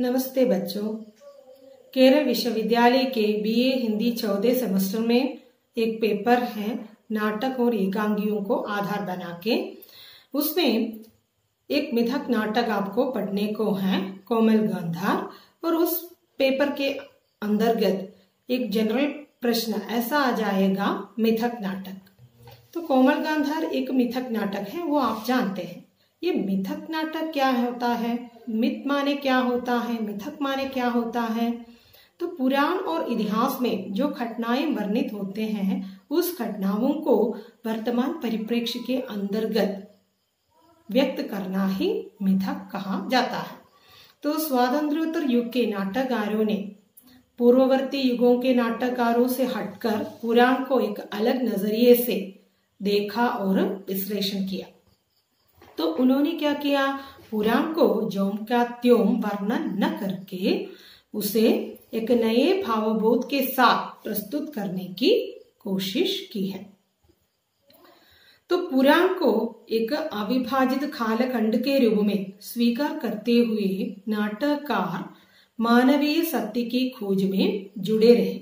नमस्ते बच्चों। केरल विश्वविद्यालय के बीए हिंदी 14 सेमेस्टर में एक पेपर है नाटक और एकांगियों को आधार बना के। उसमें एक मिथक नाटक आपको पढ़ने को है, कोमल गांधार। और उस पेपर के अंतर्गत एक जनरल प्रश्न ऐसा आ जाएगा, मिथक नाटक। तो कोमल गांधार एक मिथक नाटक है, वो आप जानते हैं। ये मिथक नाटक क्या होता है, मिथ माने क्या होता है, मिथक माने क्या होता है। तो पुराण और इतिहास में जो घटनाएं वर्णित होते हैं, उस घटनाओं को वर्तमान परिप्रेक्ष्य के अंतर्गत व्यक्त करना ही मिथक कहा जाता है। तो स्वातंत्र्योत्तर युग के नाटककारों ने पूर्ववर्ती युगों के नाटककारों से हटकर पुराण को एक अलग नजरिए से देखा और विश्लेषण किया। तो उन्होंने क्या किया, पुराण को ज्यों का त्यों वर्णन न करके उसे एक नए भावबोध के साथ प्रस्तुत करने की कोशिश की है। तो पुराण को एक अविभाजित कालखंड के रूप में स्वीकार करते हुए नाटककार मानवीय सत्य की खोज में जुड़े रहे।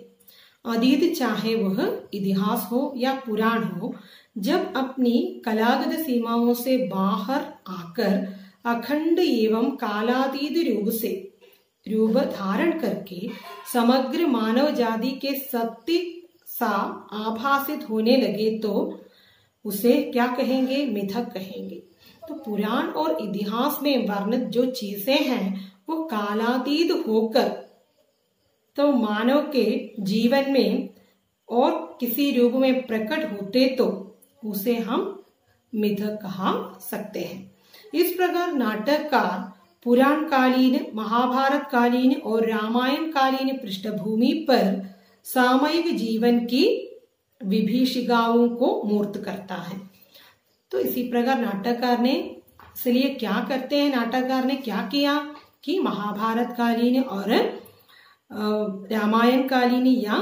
अतीत चाहे वह इतिहास हो या पुराण हो, जब अपनी कलागत सीमाओं से बाहर आकर अखंड एवं कालातीत रूप धारण करके समग्र मानव जाति के सत्य सा आभासित होने लगे तो उसे क्या कहेंगे, मिथक कहेंगे। तो पुराण और इतिहास में वर्णित जो चीजें हैं वो कालातीत होकर तो मानव के जीवन में और किसी रूप में प्रकट होते तो उसे हम मिथक कहा सकते हैं। इस प्रकार नाटककार पुराण कालीन, महाभारत कालीन और रामायण कालीन पृष्ठभूमि पर सामयिक जीवन की विभीषिकाओं को मूर्त करता है। तो इसी प्रकार नाटककार ने, इसलिए क्या करते हैं, नाटककार ने क्या किया कि महाभारत कालीन और रामायण कालीन या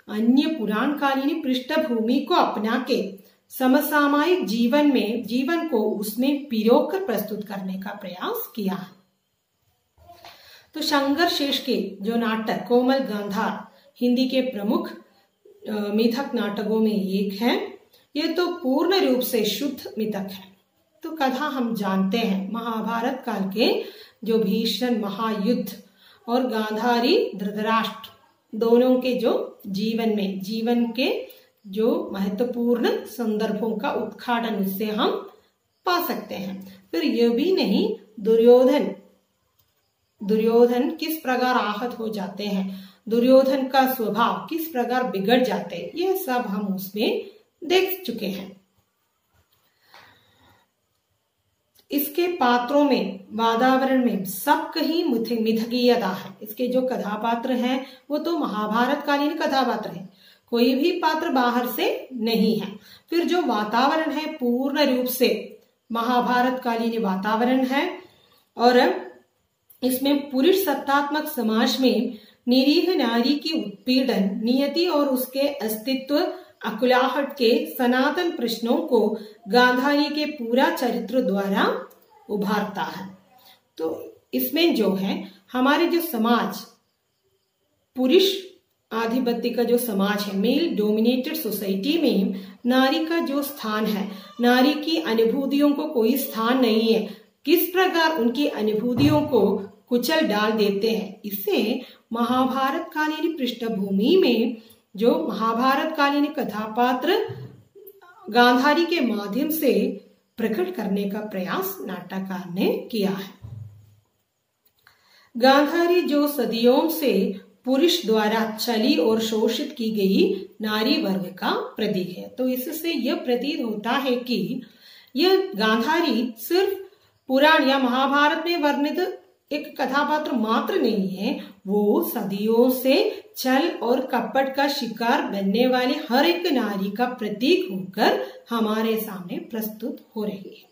अन्य पुराण कालीन पृष्ठभूमि को अपना के समसामयिक जीवन को उसमें पिरोकर प्रस्तुत करने का प्रयास किया है। तो शंकर शेष के जो नाटक कोमल गांधार हिंदी के प्रमुख मिथक नाटकों में एक है। यह तो पूर्ण रूप से शुद्ध मिथक है। तो कथा हम जानते हैं, महाभारत काल के जो भीषण महायुद्ध और गांधारी धृतराष्ट्र दोनों के जो जीवन के जो महत्वपूर्ण संदर्भों का उद्घाटन उससे हम पा सकते हैं। फिर यह भी नहीं, दुर्योधन किस प्रकार आहत हो जाते हैं, दुर्योधन का स्वभाव किस प्रकार बिगड़ जाते हैं, यह सब हम उसमें देख चुके हैं। इसके पात्रों में, वातावरण में सब कहीं मिथकीयता है। इसके जो कथापात्र हैं वो तो महाभारत कालीन कथापात्र हैं, कोई भी पात्र बाहर से नहीं है। फिर जो वातावरण है पूर्ण रूप से महाभारत कालीन वातावरण है और इसमें पुरुष सत्तात्मक समाज में निरीह नारी की उत्पीड़न, नियति और उसके अस्तित्व अकुलाहट के सनातन प्रश्नों को गांधारी के पूरा चरित्र द्वारा उभारता है। तो इसमें जो है हमारे जो समाज, पुरुष आधिपत्य का जो समाज है, मेल डोमिनेटेड सोसाइटी में नारी का जो स्थान है, नारी की अनुभूतियों को कोई स्थान नहीं है, किस प्रकार उनकी अनुभूतियों को कुचल डाल देते हैं, इसे महाभारत कालीन पृष्ठभूमि में जो महाभारत कालीन कथापात्र गांधारी के माध्यम से प्रकट करने का प्रयास नाटककार ने किया है। गांधारी जो सदियों से पुरुष द्वारा छली और शोषित की गई नारी वर्ग का प्रतीक है। तो इससे यह प्रतीत होता है कि यह गांधारी सिर्फ पुराण या महाभारत में वर्णित एक कथापात्र मात्र नहीं है, वो सदियों से छल और कपट का शिकार बनने वाली हर एक नारी का प्रतीक होकर हमारे सामने प्रस्तुत हो रही है।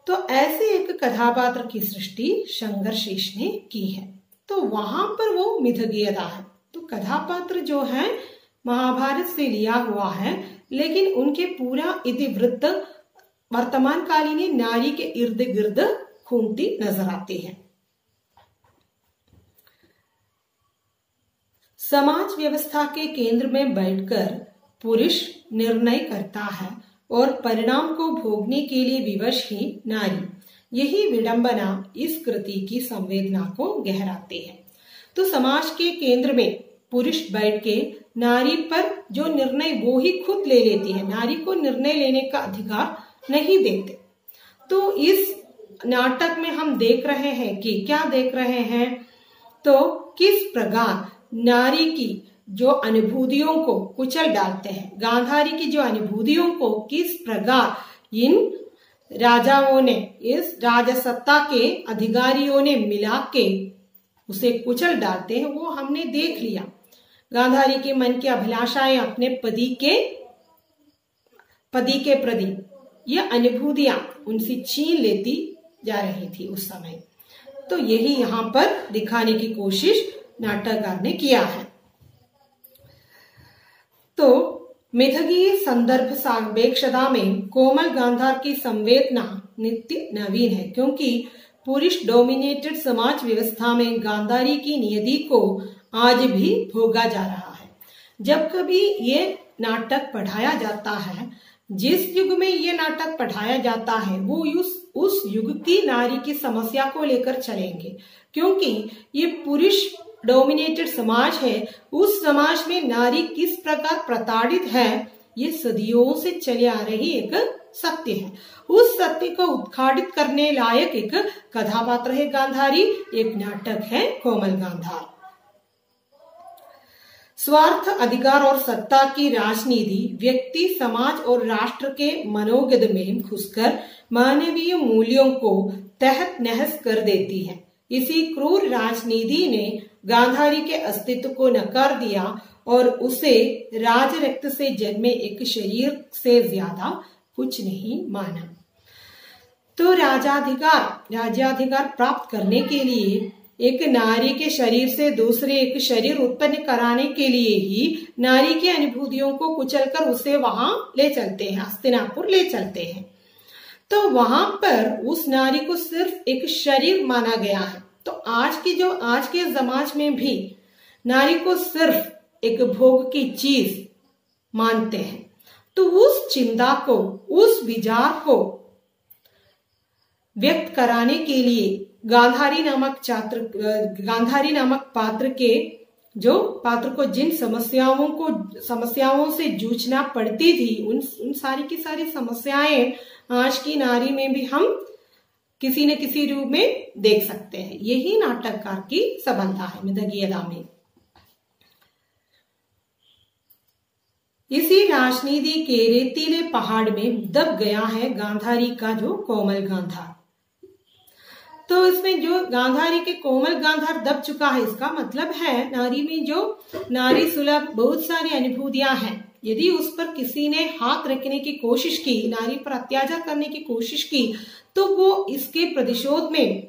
तो ऐसे एक कथापात्र की सृष्टि शंकर शेष ने की है। तो वहां पर वो मिथकीयता है। तो कथापात्र जो है महाभारत से लिया हुआ है, लेकिन उनके पूरा इतिवृत्त वर्तमान कालीन नारी के इर्द गिर्द घूमती नजर आती है। समाज व्यवस्था के केंद्र में बैठकर पुरुष निर्णय करता है और परिणाम को भोगने के लिए विवश ही नारी। यही विडंबना इस कृति की संवेदना को गहराती है। तो समाज के केंद्र में पुरुष बैठ के नारी पर जो निर्णय वो ही खुद ले लेती है, नारी को निर्णय लेने का अधिकार नहीं देते। तो इस नाटक में हम देख रहे हैं कि क्या देख रहे हैं, तो किस प्रकार नारी की जो अनुभूतियों को कुचल डालते हैं, गांधारी की जो अनुभूतियों को किस प्रकार इन राजाओं ने, इस राजसत्ता के अधिकारियों ने मिला के उसे कुचल डालते हैं, वो हमने देख लिया। गांधारी के मन की अभिलाषाएं अपने पति के प्रति ये अनुभूतियां उनसे छीन लेती जा रही थी उस समय। तो यही यहाँ पर दिखाने की कोशिश नाटककार ने किया है। तो मिथकीय संदर्भ सापेक्षता में कोमल गांधार की संवेदना नित्य नवीन है, क्योंकि पुरुष डोमिनेटेड समाज व्यवस्था में गांधारी की नियति को आज भी भोगा जा रहा है। जब कभी ये नाटक पढ़ाया जाता है, जिस युग में ये नाटक पढ़ाया जाता है, वो उस युग की नारी की समस्या को लेकर चलेंगे, क्योंकि ये पुरुष डोमिनेटेड समाज है। उस समाज में नारी किस प्रकार प्रताड़ित है, ये सदियों से चले आ रही एक सत्य है। उस सत्य को उद्घाटित करने लायक एक कथापात्र है गांधारी, एक नाटक है कोमल गांधार। स्वार्थ, अधिकार और सत्ता की राजनीति व्यक्ति, समाज और राष्ट्र के मनोगत में घुसकर मानवीय मूल्यों को तहत नहस कर देती है। इसी क्रूर राजनीति ने गांधारी के अस्तित्व को नकार दिया और उसे राज रक्त से जन्मे एक शरीर से ज्यादा कुछ नहीं माना। तो राज्याधिकार प्राप्त करने के लिए एक नारी के शरीर से दूसरे एक शरीर उत्पन्न कराने के लिए ही नारी की अनुभूतियों को कुचलकर उसे वहां ले चलते हैं, हस्तिनापुर ले चलते हैं। तो वहां पर उस नारी को सिर्फ एक शरीर माना गया है। तो आज के समाज में भी नारी को सिर्फ एक भोग की चीज मानते हैं। तो उस चिंता को, उस विचार को व्यक्त कराने के लिए गांधारी नामक पात्र को जिन समस्याओं से जूझना पड़ती थी, उन सारी की सारी समस्याएं आज की नारी में भी हम किसी न किसी रूप में देख सकते हैं। यही नाटककार की सफलता है मिथकीयता में। इसी राजनीति के रेतीले पहाड़ में दब गया है गांधारी का जो कोमल गांधार। तो इसमें जो गांधारी के कोमल गांधार दब चुका है, इसका मतलब है नारी में जो नारी सुलभ बहुत सारी अनुभूतियां हैं, यदि उस पर किसी ने हाथ रखने की कोशिश की, नारी पर अत्याचार करने की कोशिश की, तो वो इसके प्रतिशोध में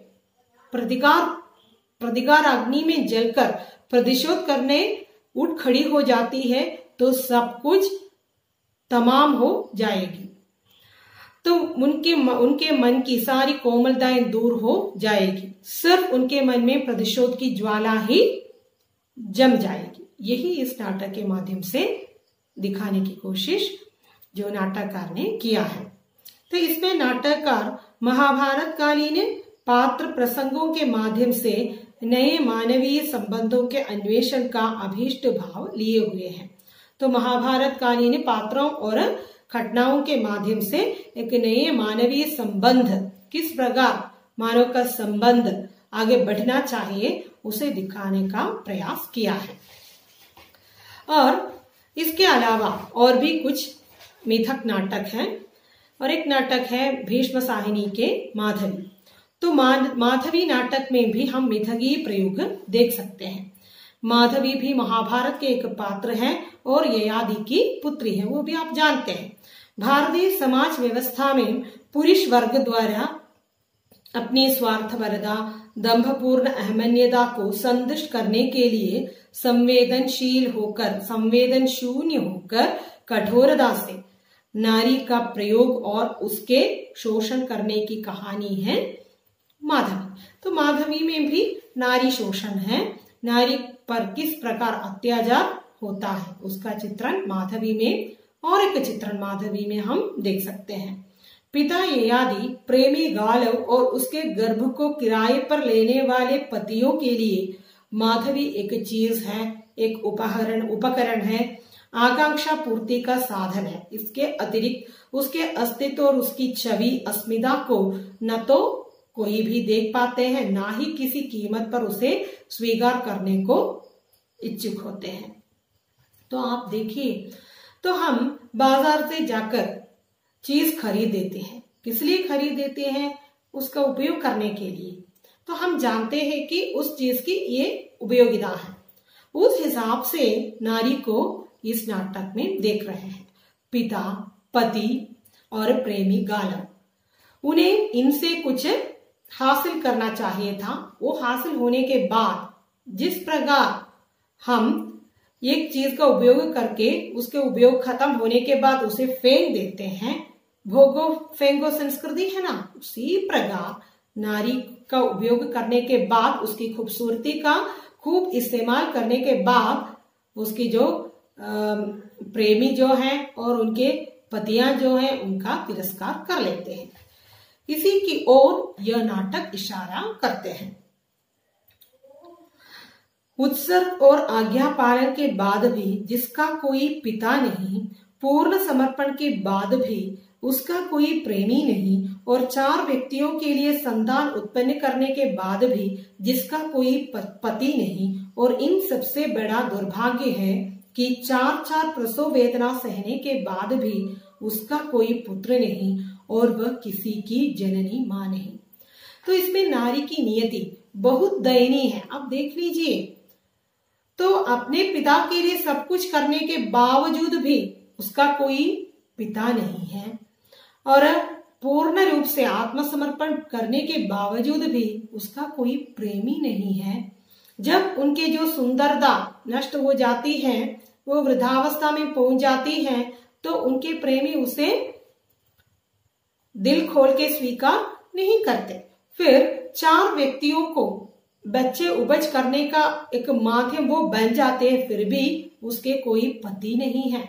प्रतिकार अग्नि में जलकर प्रतिशोध करने उठ खड़ी हो जाती है, तो सब कुछ तमाम हो जाएगी। तो उनके मन की सारी कोमलताएं दूर हो जाएगी, सिर्फ उनके मन में प्रतिशोध की ज्वाला ही जम जाएगी। यही इस नाटक के माध्यम से दिखाने की कोशिश जो नाटककार ने किया है। तो इसमें नाटककार महाभारत कालीन पात्र प्रसंगों के माध्यम से नए मानवीय संबंधों के अन्वेषण का अभीष्ट भाव लिए हुए हैं। तो महाभारत कालीन पात्रों और घटनाओं के माध्यम से एक नए मानवीय संबंध, किस प्रकार मानव का संबंध आगे बढ़ना चाहिए, उसे दिखाने का प्रयास किया है। और इसके अलावा और भी कुछ मिथक नाटक हैं, और एक नाटक है भीष्म साहिनी के माधवी। तो माधवी नाटक में भी हम मिथकीय प्रयोग देख सकते हैं। माधवी भी महाभारत के एक पात्र हैं और ययाति की पुत्री है, वो भी आप जानते हैं। भारतीय समाज व्यवस्था में पुरुष वर्ग द्वारा अपनी स्वार्थपरता, दंभपूर्ण अहमन्यता को संतुष्ट करने के लिए संवेदन शून्य होकर कठोरता से नारी का प्रयोग और उसके शोषण करने की कहानी है माधवी। तो माधवी में भी नारी शोषण है, नारी पर किस प्रकार अत्याचार होता है उसका चित्रण माधवी में और एक चित्रण माधवी में हम देख सकते हैं। पिता ययाति प्रेमी गालव और उसके गर्भ को किराए पर लेने वाले पतियों के लिए माधवी एक चीज है, एक उपकरण है, आकांक्षा पूर्ति का साधन है। इसके अतिरिक्त उसके अस्तित्व और उसकी छवि अस्मिता को न तो कोई भी देख पाते हैं, ना ही किसी कीमत पर उसे स्वीकार करने को इच्छुक होते हैं। तो आप देखिए, तो हम बाजार से जाकर चीज खरीद देते हैं। किस लिए खरीद देते हैं? उसका उपयोग करने के लिए। तो हम जानते हैं कि उस चीज की ये उपयोगिता है। उस हिसाब से नारी को इस नाटक में देख रहे हैं। पिता, पति और प्रेमी गालव, उन्हें इनसे कुछ हासिल करना चाहिए था। वो हासिल होने के बाद जिस प्रकार हम एक चीज का उपयोग करके उसके उपयोग खत्म होने के बाद उसे फेंक देते हैं, भोगो फेंगो संस्कृति है ना, उसी प्रकार नारी का उपयोग करने के बाद उसकी खूबसूरती का खूब इस्तेमाल करने के बाद उसकी जो प्रेमी जो हैं और उनके पतियां जो हैं उनका तिरस्कार कर लेते हैं। इसी की ओर यह नाटक इशारा करते हैं। उत्सर्ग और आज्ञा पालन के बाद भी जिसका कोई पिता नहीं, पूर्ण समर्पण के बाद भी उसका कोई प्रेमी नहीं और 4 व्यक्तियों के लिए संतान उत्पन्न करने के बाद भी जिसका कोई पति नहीं, और इन सबसे बड़ा दुर्भाग्य है कि 4 प्रसव वेदना सहने के बाद भी उसका कोई पुत्र नहीं और वह किसी की जननी मां नहीं। तो इसमें नारी की नियति बहुत दयनीय है। अब देख लीजिए, तो अपने पिता के लिए सब कुछ करने के बावजूद भी उसका कोई पिता नहीं है और पूर्ण रूप से आत्मसमर्पण करने के बावजूद भी उसका कोई प्रेमी नहीं है। जब उनके जो सुंदरता नष्ट हो जाती है, वो वृद्धावस्था में पहुंच जाती है, तो उनके प्रेमी उसे दिल खोल के स्वीकार नहीं करते। फिर 4 व्यक्तियों को बच्चे उपज करने का एक माध्यम वो बन जाते हैं, फिर भी उसके कोई पति नहीं है।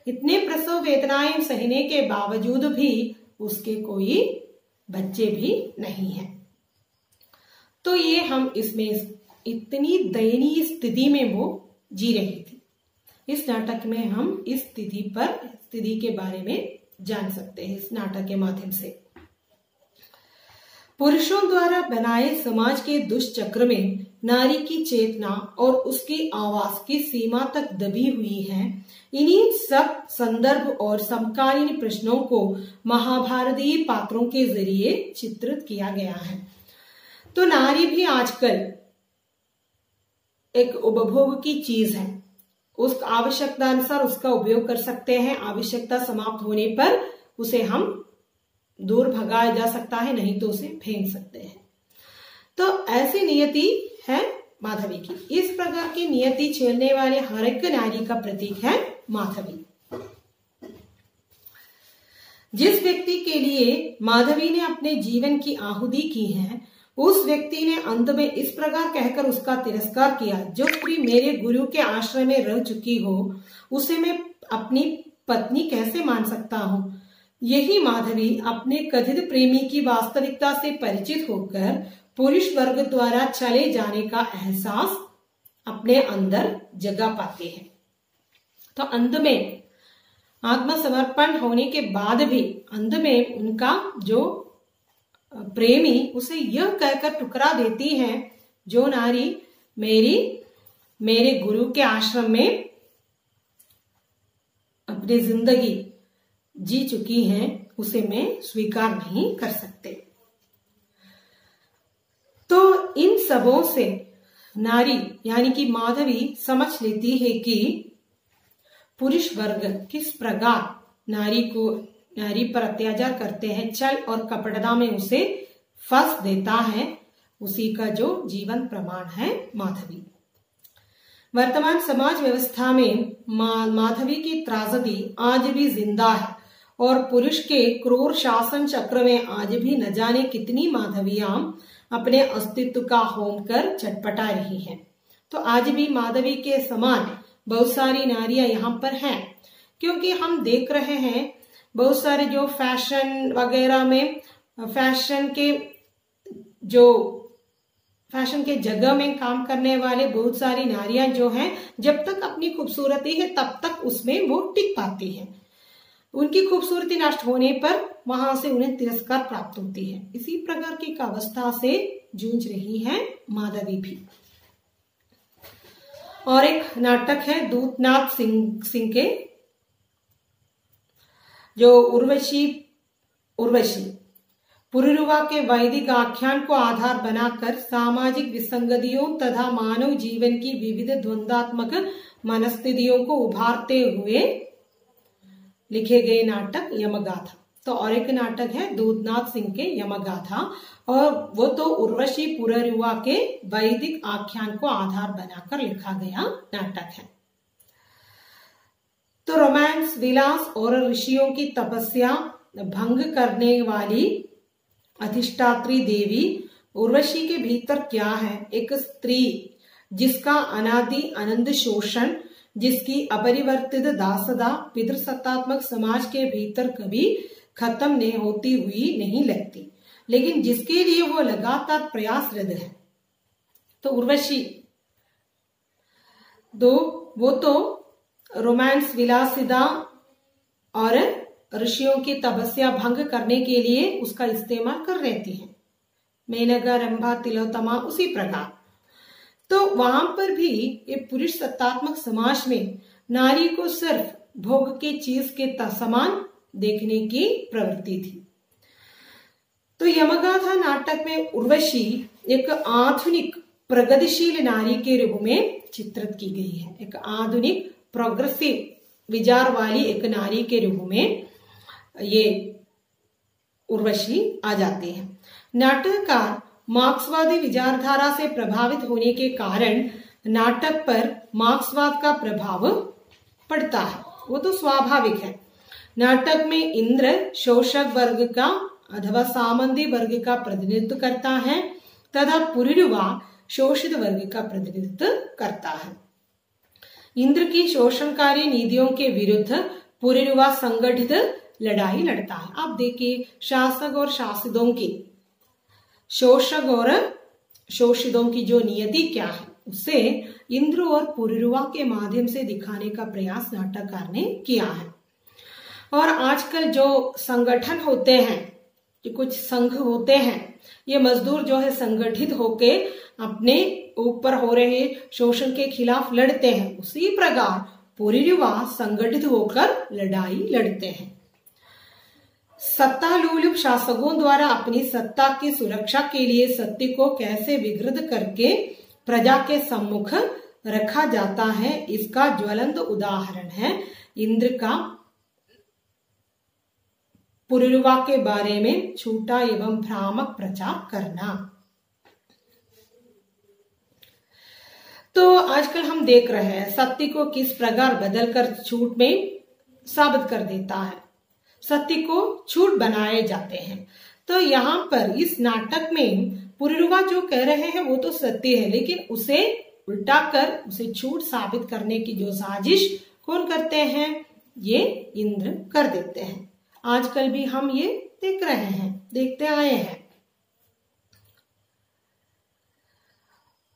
इतने प्रसव वेदनाएं सहने के बावजूद भी उसके कोई बच्चे भी नहीं है। तो ये हम इसमें इतनी दयनीय स्थिति में वो जी रही थी। इस नाटक में हम इस स्थिति के बारे में जान सकते हैं इस नाटक के माध्यम से। पुरुषों द्वारा बनाए समाज के दुष्चक्र में नारी की चेतना और उसकी आवाज की सीमा तक दबी हुई है। इन्हीं सब संदर्भ और समकालीन प्रश्नों को महाभारतीय पात्रों के जरिए चित्रित किया गया है। तो नारी भी आजकल एक उपभोग की चीज है। उस आवश्यकता अनुसार उसका उपयोग कर सकते हैं। आवश्यकता समाप्त होने पर उसे हम दूर भगाया जा सकता है, नहीं तो उसे फेंक सकते हैं। तो ऐसी नियति है माधवी की। इस प्रकार की नियति झेलने वाले हर एक नारी का प्रतीक है माधवी। जिस व्यक्ति के लिए माधवी ने अपने जीवन की आहुति की है, उस व्यक्ति ने अंत में इस प्रकार कहकर उसका तिरस्कार किया, जो स्त्री मेरे गुरु के आश्रम में रह चुकी हो उसे मैं अपनी पत्नी कैसे मान सकता हूँ। यही माधवी अपने कथित प्रेमी की वास्तविकता से परिचित होकर पुरुष वर्ग द्वारा चले जाने का एहसास अपने अंदर जगा पाते हैं। तो अंत में आत्मसमर्पण होने के बाद भी अंत में उनका जो प्रेमी उसे यह कहकर ठुकरा देती है, जो नारी मेरे गुरु के आश्रम में अपनी जिंदगी जी चुकी है, उसे मैं स्वीकार नहीं कर सकते। तो इन सबों से नारी यानी कि माधवी समझ लेती है कि पुरुष वर्ग किस प्रकार नारी पर अत्याचार करते हैं, छल और कपटता में उसे फंस देता है। उसी का जो जीवन प्रमाण है माधवी। वर्तमान समाज व्यवस्था में माधवी की त्रासदी आज भी जिंदा है और पुरुष के क्रूर शासन चक्र में आज भी न जाने कितनी माधवियां अपने अस्तित्व का होम कर छटपटा रही हैं। तो आज भी माधवी के समान बहुत सारी नारियां यहाँ पर हैं, क्योंकि हम देख रहे हैं बहुत सारे जो फैशन वगैरह में फैशन के जगह में काम करने वाले बहुत सारी नारियां जो हैं, जब तक अपनी खूबसूरती है तब तक उसमें वो टिक पाती हैं। उनकी खूबसूरती नष्ट होने पर वहां से उन्हें तिरस्कार प्राप्त होती है। इसी प्रकार की अवस्था से जूझ रही है माधवी भी। और एक नाटक है दूतनाथ सिंह के, जो उर्वशी पुरुरवा के वैदिक आख्यान को आधार बनाकर सामाजिक विसंगतियों तथा मानव जीवन की विविध द्वंद्वात्मक मनस्थितियों को उभारते हुए लिखे गए नाटक यमगाथा। तो और एक नाटक है दूतनाथ सिंह के यमगाथा, और वो तो उर्वशी पुरुरवा के वैदिक आख्यान को आधार बनाकर लिखा गया नाटक है। तो रोमांस, विलास और ऋषियों की तपस्या भंग करने वाली अधिष्ठात्री देवी उर्वशी के भीतर क्या है? एक स्त्री जिसका अनादि अनंत शोषण, जिसकी अपरिवर्तित दासता पितृसत्तात्मक समाज के भीतर कभी खत्म नहीं होती हुई नहीं लगती, लेकिन जिसके लिए वो लगातार प्रयासरत है। तो उर्वशी वो तो रोमांस, विलासिता और ऋषियों की तपस्या भंग करने के लिए उसका इस्तेमाल कर रहती है। मेनका, रंभा, तिलोत्तमा उसी प्रकार। तो वहां पर भी ये पुरुष सत्तात्मक समाज में नारी को सिर्फ भोग की चीज के समान देखने की प्रवृत्ति थी। तो यमगाथा नाटक में उर्वशी एक आधुनिक प्रगतिशील नारी के रूप में चित्रित की गई है। एक आधुनिक प्रोग्रेसिव विचार वाली एक नारी के रूप में ये उर्वशी आ जाती है। नाटककार मार्क्सवादी विचारधारा से प्रभावित होने के कारण नाटक पर मार्क्सवाद का प्रभाव पड़ता है, वो तो स्वाभाविक है। नाटक में इंद्र शोषक वर्ग का अथवा सामंती वर्ग का प्रतिनिधित्व करता है तथा पुरुरवा शोषित वर्ग का प्रतिनिधित्व करता है। इंद्र की शोषणकारी नीतियों के विरुद्ध पुरुरवा संगठित लड़ाई लड़ता है। आप देखिए, शासक और शासितों की, शोषक और शोषितों की जो नियति क्या है, उसे इंद्र और पुरुरवा के माध्यम से दिखाने का प्रयास नाटककार ने किया है। और आजकल जो संगठन होते हैं, जो कुछ संघ होते हैं, ये मजदूर जो है संगठित होके अपने ऊपर हो रहे शोषण के खिलाफ लड़ते हैं। उसी प्रकार पुरुरवा संगठित होकर लड़ाई लड़ते हैं। सत्तालुलुप शासकों द्वारा अपनी सत्ता की सुरक्षा के लिए सत्य को कैसे विकृत करके प्रजा के सम्मुख रखा जाता है, इसका ज्वलंत उदाहरण है इंद्र का पुरुरवा के बारे में झूठा एवं भ्रामक प्रचार करना। तो आजकल हम देख रहे हैं सत्य को किस प्रकार बदलकर झूठ में साबित कर देता है, सत्य को झूठ बनाए जाते हैं। तो यहाँ पर इस नाटक में पुरुरवा जो कह रहे हैं वो तो सत्य है, लेकिन उसे उल्टाकर उसे झूठ साबित करने की जो साजिश कौन करते हैं? ये इंद्र कर देते हैं। आजकल भी हम ये देख रहे हैं, देखते आए हैं।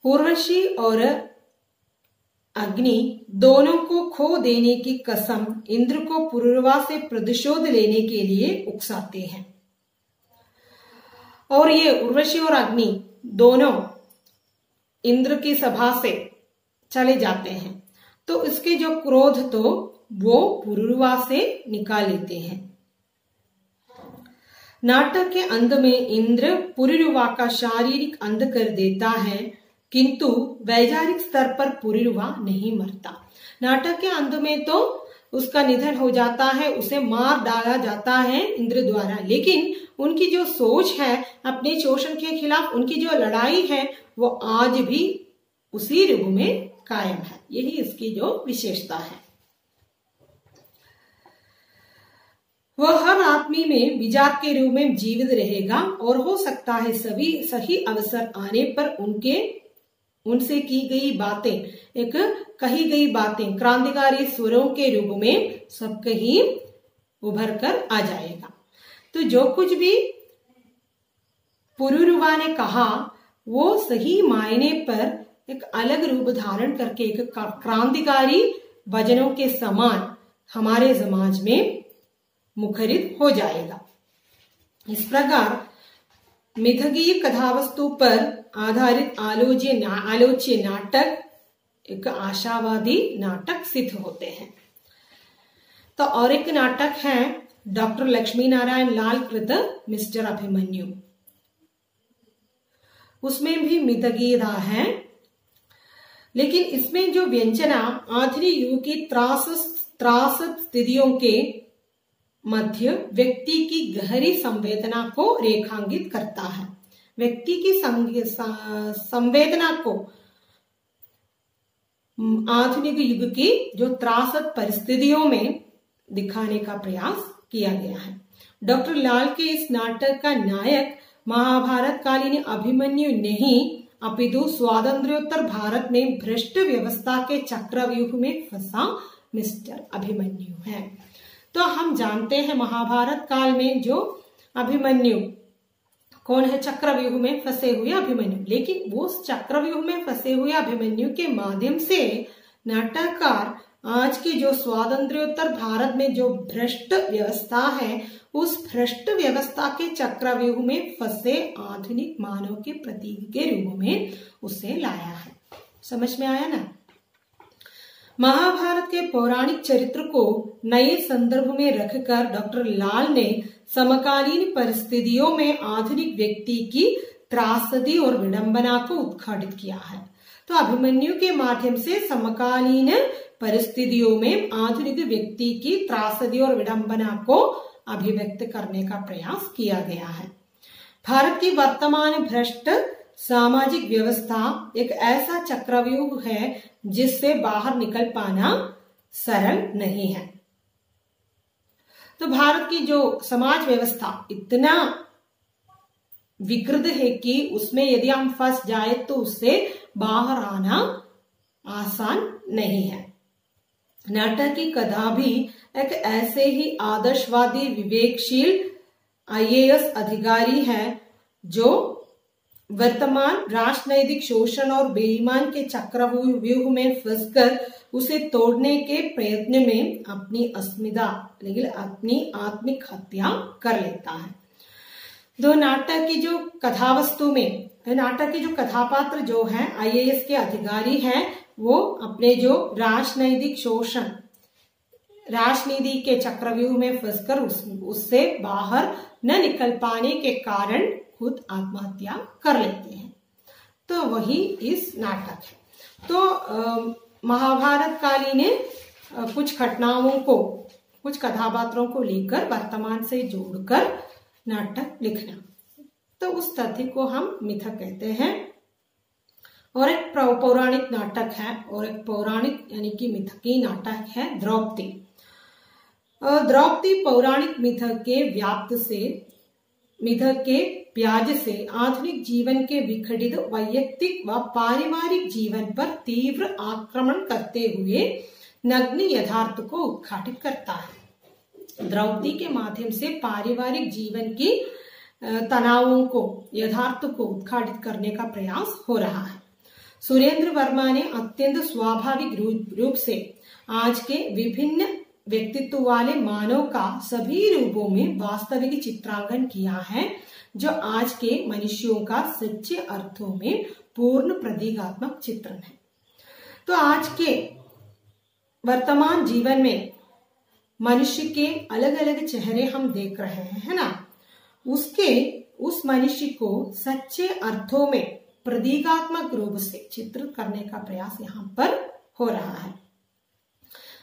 उर्वशी और अग्नि दोनों को खो देने की कसम इंद्र को पुरुरवा से प्रतिशोध लेने के लिए उकसाते हैं। और ये उर्वशी और अग्नि दोनों इंद्र की सभा से चले जाते हैं। तो इसके जो क्रोध तो वो पुरुरवा से निकाल लेते हैं। नाटक के अंत में इंद्र पुरुरवा का शारीरिक अंत कर देता है, किंतु वैचारिक स्तर पर पुरुरवा नहीं मरता। नाटक के अंत में तो उसका निधन हो जाता है, उसे मार डाला जाता है इंद्र द्वारा, लेकिन उनकी जो सोच है अपने शोषण के खिलाफ, उनकी जो लड़ाई है वो आज भी उसी रूप में कायम है। यही इसकी जो विशेषता है। वह हर आदमी में विचार के रूप में जीवित रहेगा और हो सकता है सभी सही अवसर आने पर उनके उनसे की गई बातें, एक कही गई बातें क्रांतिकारी स्वरों के रूप में सब कहीं उभर कर आ जाएगा। तो जो कुछ भी पुरूरवा ने कहा वो सही मायने पर एक अलग रूप धारण करके एक क्रांतिकारी वचनों के समान हमारे समाज में मुखरित हो जाएगा। इस प्रकार मिथकीय कथावस्तु पर आधारित आलोच्य नाटक एक आशावादी नाटक सिद्ध होते हैं। तो और एक नाटक है डॉक्टर लक्ष्मी नारायण लाल कृत मिस्टर अभिमन्यु। उसमें भी मिथकीयता है, लेकिन इसमें जो व्यंजना आधुनिक युग की त्रास स्थितियों के मध्य व्यक्ति की गहरी संवेदना को रेखांकित करता है। व्यक्ति की संवेदना को आधुनिक युग की जो त्रासद परिस्थितियों में दिखाने का प्रयास किया गया है। डॉक्टर लाल के इस नाटक का नायक महाभारत कालीन अभिमन्यु नहीं अपितु स्वातंत्र्योत्तर भारत में भ्रष्ट व्यवस्था के चक्रव्यूह में फंसा मिस्टर अभिमन्यु है। तो हम जानते हैं महाभारत काल में जो अभिमन्यु कौन है, चक्रव्यूह में फंसे हुए अभिमन्यु। लेकिन वो चक्रव्यूह में फंसे हुए अभिमन्यु के माध्यम से नाटककार आज के जो स्वातंत्र्योत्तर भारत में जो भ्रष्ट व्यवस्था है उस भ्रष्ट व्यवस्था के चक्रव्यूह में फंसे आधुनिक मानव के प्रतीक के रूप में उसे लाया है। समझ में आया ना। महाभारत के पौराणिक चरित्र को नए संदर्भ में रखकर डॉक्टर लाल ने समकालीन परिस्थितियों में आधुनिक व्यक्ति की त्रासदी और विडंबना को उद्घाटित किया है। तो अभिमन्यु के माध्यम से समकालीन परिस्थितियों में आधुनिक व्यक्ति की त्रासदी और विडंबना को अभिव्यक्त करने का प्रयास किया गया है। भारत की वर्तमान भ्रष्ट सामाजिक व्यवस्था एक ऐसा चक्रव्यूह है जिससे बाहर निकल पाना सरल नहीं है। तो भारत की जो समाज व्यवस्था इतना विकृत है कि उसमें यदि हम फंस जाए तो उससे बाहर आना आसान नहीं है। नाटक की कथा भी एक ऐसे ही आदर्शवादी विवेकशील IAS अधिकारी है जो वर्तमान राजनैतिक शोषण और बेईमान के चक्रव्यूह में फंसकर उसे तोड़ने के प्रयत्न में अपनी अस्मिता लेकिन अपनी आत्मिक हत्या कर लेता है। दो नाटक की जो कथावस्तु में नाटक के जो कथापात्र जो हैं IAS के अधिकारी हैं वो अपने जो राजनैतिक शोषण राजनीति के चक्रव्यूह में फंसकर उससे बाहर न निकल पाने के कारण खुद आत्महत्या कर लेते हैं। तो वही इस नाटक है। तो महाभारत कालीन कुछ घटनाओं को कुछ कथापात्रों को लेकर वर्तमान से जोड़कर नाटक लिखना, तो उस तथ्य को हम मिथक कहते हैं। और एक पौराणिक नाटक है और एक पौराणिक यानी कि मिथकी नाटक है द्रौपदी। द्रौपदी पौराणिक मिथक के मिथक के ब्याज से आधुनिक जीवन के विघटित वैयक्तिक व पारिवारिक जीवन पर तीव्र आक्रमण करते हुए नग्न यथार्थ को उद्घाटित करता है। द्रौपदी के माध्यम से पारिवारिक जीवन की तनावों को यथार्थ को उद्घाटित करने का प्रयास हो रहा है। सुरेंद्र वर्मा ने अत्यंत स्वाभाविक रूप से आज के विभिन्न व्यक्तित्व वाले मानव का सभी रूपों में वास्तविक चित्रांकन किया है जो आज के मनुष्यों का सच्चे अर्थों में पूर्ण प्रतीकात्मक चित्रण है। तो आज के वर्तमान जीवन में मनुष्य के अलग अलग चेहरे हम देख रहे हैं, है ना। उस मनुष्य को सच्चे अर्थों में प्रतीकात्मक रूप से चित्रित करने का प्रयास यहाँ पर हो रहा है।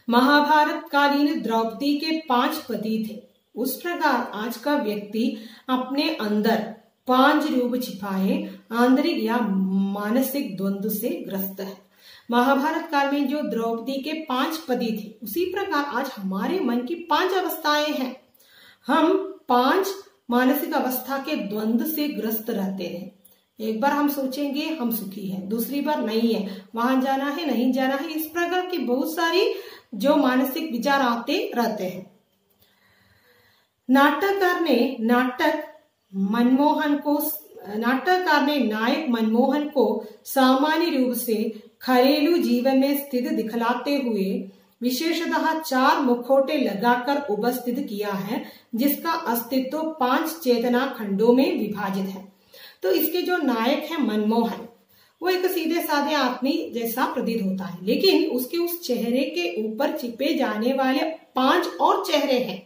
महाभारत कालीन द्रौपदी के 5 पति थे, उस प्रकार आज का व्यक्ति अपने अंदर 5 रूप छिपाए आंतरिक या मानसिक द्वंद्व से ग्रस्त है। महाभारत काल में जो द्रौपदी के 5 पति थे उसी प्रकार आज हमारे मन की 5 अवस्थाएं हैं। हम 5 मानसिक अवस्था के द्वंद्व से ग्रस्त रहते हैं। एक बार हम सोचेंगे हम सुखी हैं, दूसरी बार नहीं है, वहां जाना है नहीं जाना है, इस प्रकार की बहुत सारी जो मानसिक विचार आते रहते हैं। नाटककार ने नायक मनमोहन को सामान्य रूप से घरेलू जीवन में स्थित दिखलाते हुए विशेषतः 4 मुखौटे लगाकर उपस्थित किया है, जिसका अस्तित्व 5 चेतना खंडों में विभाजित है। तो इसके जो नायक है मनमोहन, वो एक सीधे साधे आदमी जैसा प्रतीत होता है, लेकिन उसके उस चेहरे के ऊपर चिपे जाने वाले 5 और चेहरे हैं,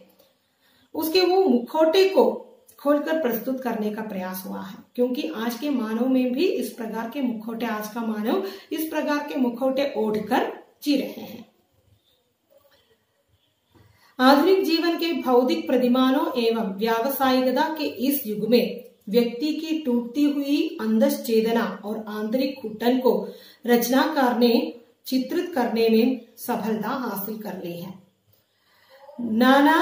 उसके वो मुखौटे को खोलकर प्रस्तुत करने का प्रयास हुआ है। क्योंकि आज के मानव में भी इस प्रकार के मुखौटे, आज का मानव इस प्रकार के मुखौटे ओढ़कर जी रहे हैं। आधुनिक जीवन के भौतिक प्रतिमानों एवं व्यावसायिकता के इस युग में व्यक्ति की टूटती हुई अंदर चेतना और आंतरिक घुटन को रचनाकार ने चित्रित करने में सफलता हासिल कर ली है। नाना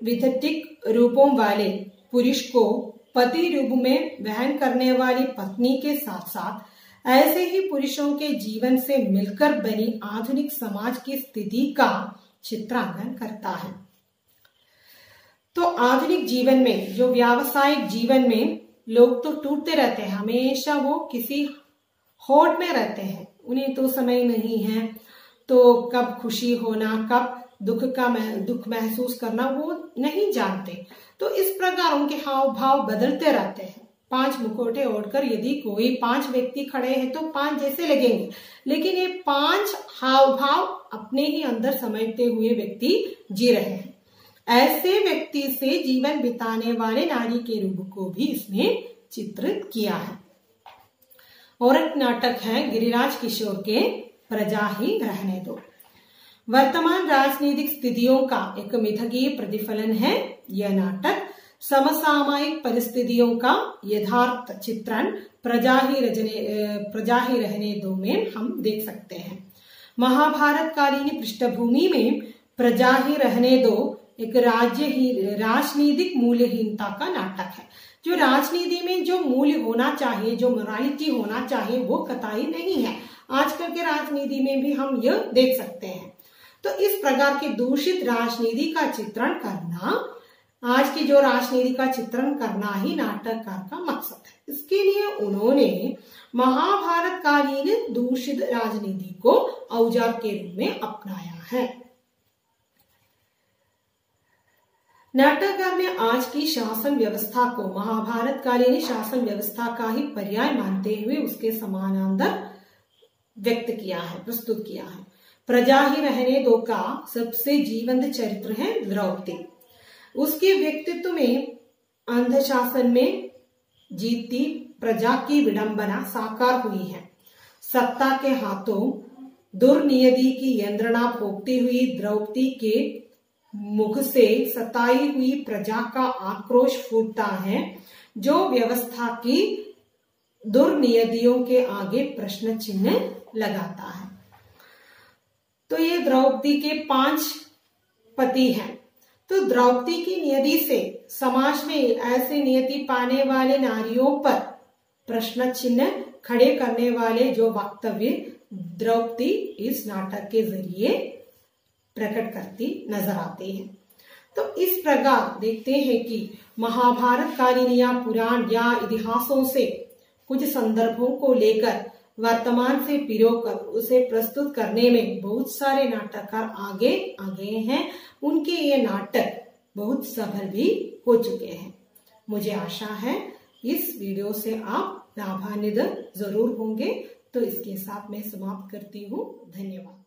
विधिक रूपों वाले पुरुष को पति रूप में वहन करने वाली पत्नी के साथ साथ ऐसे ही पुरुषों के जीवन से मिलकर बनी आधुनिक समाज की स्थिति का चित्रांकन करता है। तो आधुनिक जीवन में, जो व्यावसायिक जीवन में लोग तो टूटते रहते हैं, हमेशा वो किसी होड़ में रहते हैं, उन्हें तो समय नहीं है, तो कब खुशी होना, कब दुख महसूस करना वो नहीं जानते। तो इस प्रकार उनके हाव भाव बदलते रहते हैं। 5 मुखौटे ओढ़कर यदि कोई 5 व्यक्ति खड़े हैं तो 5 जैसे लगेंगे, लेकिन ये 5 हाव भाव अपने ही अंदर समेटते हुए व्यक्ति जी रहे हैं। ऐसे व्यक्ति से जीवन बिताने वाले नारी के रूप को भी इसने चित्रित किया है। और एक नाटक है गिरिराज किशोर के प्रजा ही रहने दो। वर्तमान राजनीतिक स्थितियों का एक मिथकीय प्रतिफलन है यह नाटक। समसामयिक परिस्थितियों का यथार्थ चित्रण प्रजा ही रहने दो में हम देख सकते हैं। महाभारत कालीन पृष्ठभूमि में प्रजा ही रहने दो एक राजनीतिक मूल्यहीनता का नाटक है। जो राजनीति में जो मूल्य होना चाहिए, जो मोरालिटी होना चाहिए, वो कतई नहीं है। आजकल के राजनीति में भी हम यह देख सकते हैं। तो इस प्रकार की दूषित राजनीति का चित्रण करना, आज की जो राजनीति का चित्रण करना ही नाटककार का मकसद है। इसके लिए उन्होंने महाभारत कालीन दूषित राजनीति को औजार के रूप में अपनाया है। नाटककार ने आज की शासन व्यवस्था को महाभारत कालीन शासन व्यवस्था का ही पर्याय मानते हुए उसके समानांतर व्यक्त किया है, प्रस्तुत किया है। प्रजा ही रहने दो का सबसे जीवंत चरित्र है द्रौपदी। उसके व्यक्तित्व में अंधशासन में जीतती प्रजा की विडंबना साकार हुई है। सत्ता के हाथों दुर्नियति की यंत्रणा भोगती हुई द्रौपदी के मुख से सताई हुई प्रजा का आक्रोश फूटता है, जो व्यवस्था की दुर्नियतियों के आगे प्रश्न चिन्ह लगाता है। तो ये द्रौपदी के 5 पति हैं। तो द्रौपदी की नियति से समाज में ऐसे नियति पाने वाले नारियों पर प्रश्न चिन्ह खड़े करने वाले जो वक्तव्य द्रौपदी इस नाटक के जरिए प्रकट करती नजर आती है। तो इस प्रकार देखते हैं कि महाभारत कालीन या पुराण या इतिहासों से कुछ संदर्भों को लेकर वर्तमान से पिरोकर उसे प्रस्तुत करने में बहुत सारे नाटककार आगे हैं। उनके ये नाटक बहुत सफल भी हो चुके हैं। मुझे आशा है इस वीडियो से आप लाभान्वित जरूर होंगे। तो इसके साथ मैं समाप्त करती हूँ। धन्यवाद।